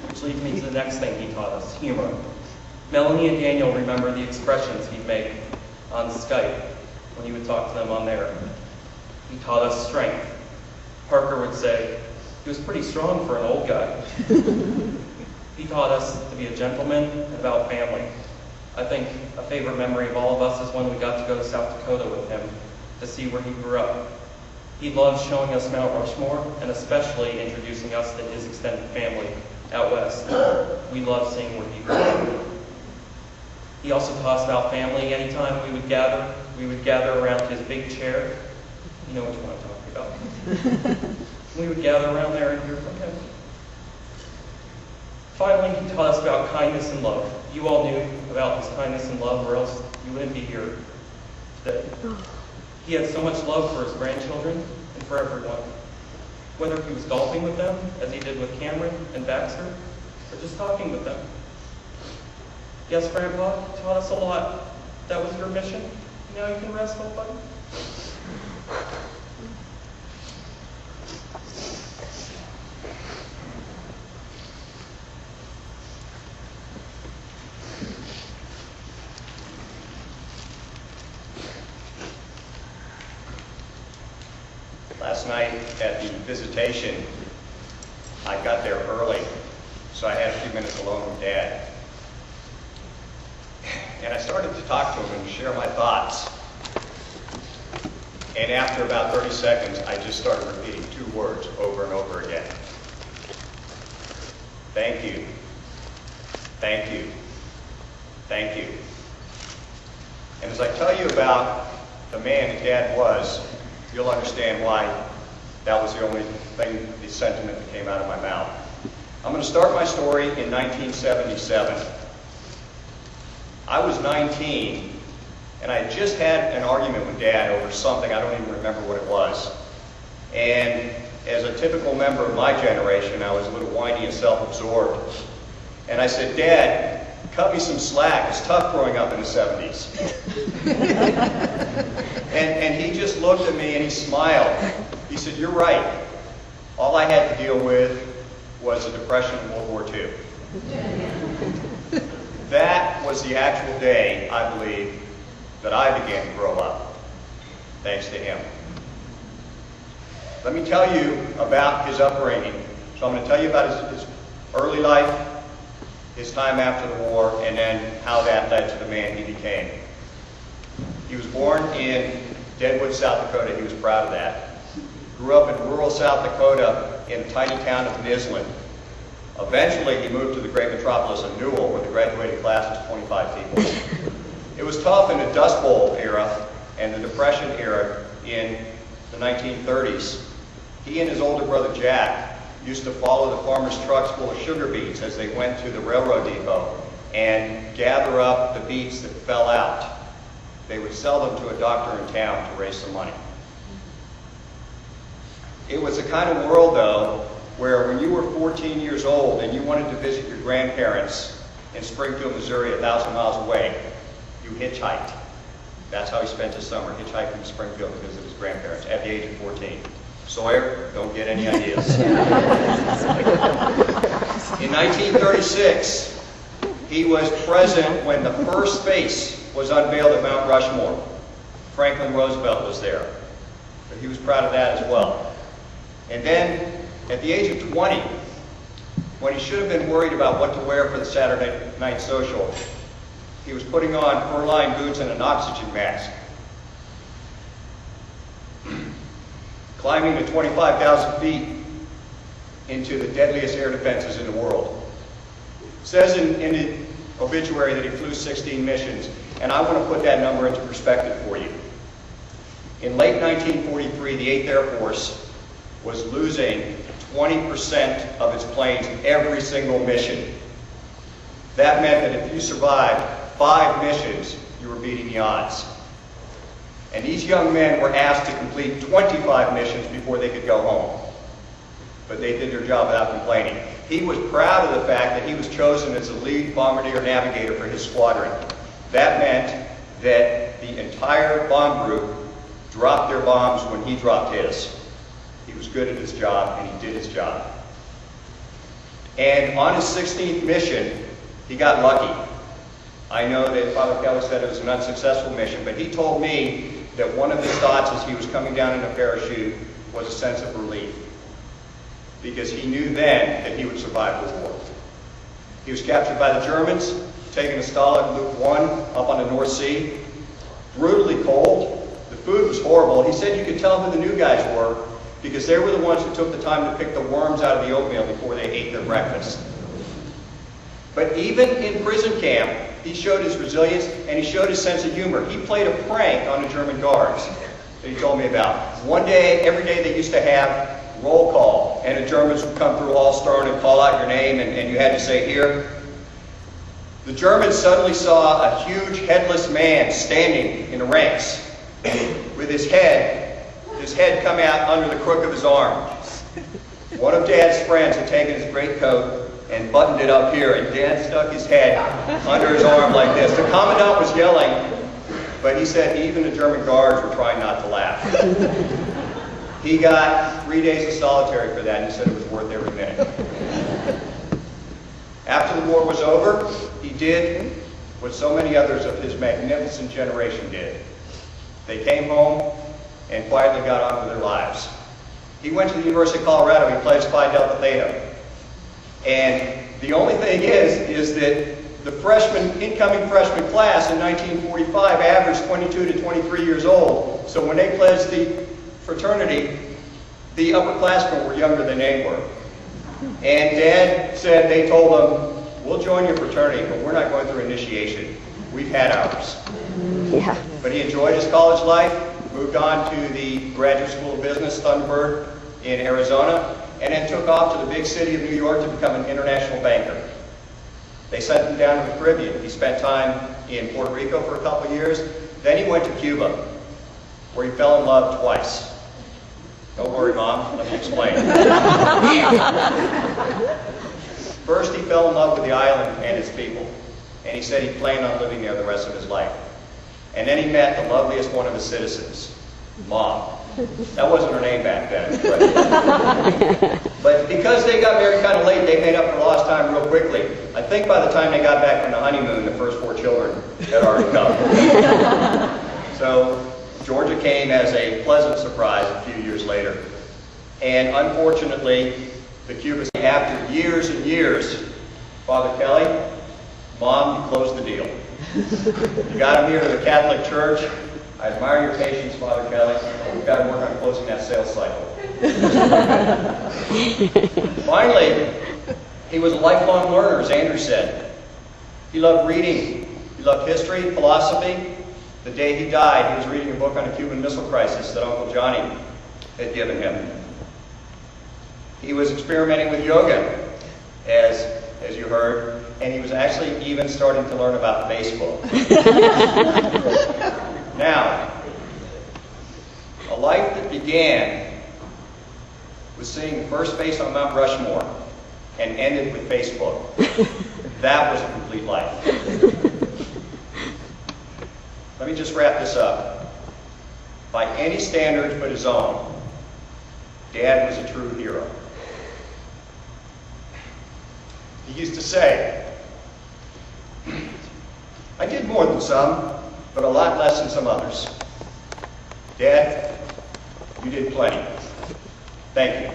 Which leads me to the next thing he taught us, humor. Melanie and Daniel remember the expressions he'd make on Skype when he would talk to them on there. He taught us strength. Parker would say, he was pretty strong for an old guy. He taught us to be a gentleman and about family. I think a favorite memory of all of us is when we got to go to South Dakota with him to see where he grew up. He loved showing us Mount Rushmore and especially introducing us to his extended family out west. We loved seeing where he grew up. He also taught us about family. Anytime we would gather around his big chair. You know which one I'm talking about. We would gather around there and hear from him. Finally, he taught us about kindness and love. You all knew about his kindness and love, or else you wouldn't be here today. He had so much love for his grandchildren and for everyone. Whether he was golfing with them, as he did with Cameron and Baxter, or just talking with them. Yes, Grandpa, you taught us a lot. That was your mission. Now you can rest, old buddy. Last night at the visitation, I got there early, so I had a few minutes alone with Dad. And I started to talk to him and share my thoughts. And after about 30 seconds, I just started repeating two words over and over again. Thank you. Thank you. Thank you. And as I tell you about the man that Dad was, you'll understand why that was the only thing, the sentiment that came out of my mouth. I'm going to start my story in 1977. I was 19, and I had just had an argument with Dad over something. I don't even remember what it was. And as a typical member of my generation, I was a little whiny and self-absorbed. And I said, Dad, cut me some slack. It's tough growing up in the 70s. And he just looked at me and he smiled. He said, you're right. All I had to deal with was the Depression and World War II. That was the actual day, I believe, that I began to grow up, thanks to him. Let me tell you about his upbringing. So I'm going to tell you about his early life, his time after the war, and then how that led to the man he became. He was born in Deadwood, South Dakota. He was proud of that. Grew up in rural South Dakota in the tiny town of Nisland. Eventually, he moved to the great metropolis of Newell, where the graduating class was 25 people. It was tough in the Dust Bowl era and the Depression era in the 1930s. He and his older brother Jack used to follow the farmers' trucks full of sugar beets as they went to the railroad depot and gather up the beets that fell out. They would sell them to a doctor in town to raise some money. It was the kind of world, though, where when you were 14 years old and you wanted to visit your grandparents in Springfield, Missouri, 1,000 miles away, you hitchhiked. That's how he spent his summer, hitchhiking to Springfield to visit his grandparents at the age of 14. Sawyer, don't get any ideas. In 1936, he was present when the first face was unveiled at Mount Rushmore. Franklin Roosevelt was there. But he was proud of that as well. And then, at the age of 20, when he should have been worried about what to wear for the Saturday night social, he was putting on fur-lined boots and an oxygen mask. Climbing to 25,000 feet into the deadliest air defenses in the world. It says in the obituary that he flew 16 missions, and I want to put that number into perspective for you. In late 1943, the 8th Air Force was losing 20% of its planes every single mission. That meant that if you survived 5 missions, you were beating the odds. And these young men were asked to complete 25 missions before they could go home. But they did their job without complaining. He was proud of the fact that he was chosen as the lead bombardier navigator for his squadron. That meant that the entire bomb group dropped their bombs when he dropped his. He was good at his job, and he did his job. And on his 16th mission, he got lucky. I know that Father Kelly said it was an unsuccessful mission, but he told me that one of his thoughts as he was coming down in a parachute was a sense of relief, because he knew then that he would survive the war. He was captured by the Germans, taken to Stalag Luke 1 up on the North Sea, brutally cold. The food was horrible. He said you could tell who the new guys were because they were the ones who took the time to pick the worms out of the oatmeal before they ate their breakfast. But even in prison camp, he showed his resilience and he showed his sense of humor. He played a prank on the German guards that he told me about. One day, every day they used to have roll call, and the Germans would come through all stern and call out your name, and you had to say here. The Germans suddenly saw a huge headless man standing in the ranks with his head come out under the crook of his arm. One of Dad's friends had taken his great coat and buttoned it up here, and Dad stuck his head under his arm like this. The commandant was yelling, but he said even the German guards were trying not to laugh. He got 3 days of solitary for that, and he said it was worth every minute. After the war was over, he did what so many others of his magnificent generation did. They came home and quietly got on with their lives. He went to the University of Colorado. He pledged Phi Delta Theta. And the only thing is that the incoming freshman class in 1945 averaged 22 to 23 years old. So when they pledged the fraternity, the upperclassmen were younger than they were. And Dad said they told him, we'll join your fraternity, but we're not going through initiation. We've had ours. Yeah. But he enjoyed his college life, moved on to the Graduate School of Business, Thunderbird, in Arizona, and then took off to the big city of New York to become an international banker. They sent him down to the Caribbean. He spent time in Puerto Rico for a couple of years. Then he went to Cuba, where he fell in love twice. Don't worry, Mom, let me explain. First, he fell in love with the island and its people, and he said he planned on living there the rest of his life. And then he met the loveliest one of the citizens, Mom. That wasn't her name back then. But because they got married kind of late, they made up for lost time real quickly. I think by the time they got back from the honeymoon, the first 4 children had already come. So Georgia came as a pleasant surprise a few years later. And unfortunately, the Cubans, after years and years, Father Kelly, Mom, you closed the deal. You got him here to the Catholic Church. I admire your patience, Father Kelly. We've got to work on closing that sales cycle. Finally, he was a lifelong learner, as Andrew said. He loved reading. He loved history, philosophy. The day he died, he was reading a book on the Cuban Missile Crisis that Uncle Johnny had given him. He was experimenting with yoga, as you heard, and he was actually even starting to learn about Facebook. Now, a life that began with seeing the first face on Mount Rushmore and ended with Facebook. That was a complete life. Let me just wrap this up. By any standards but his own, Dad was a true hero. He used to say, I did more than some, but a lot less than some others. Dad, you did plenty. Thank you.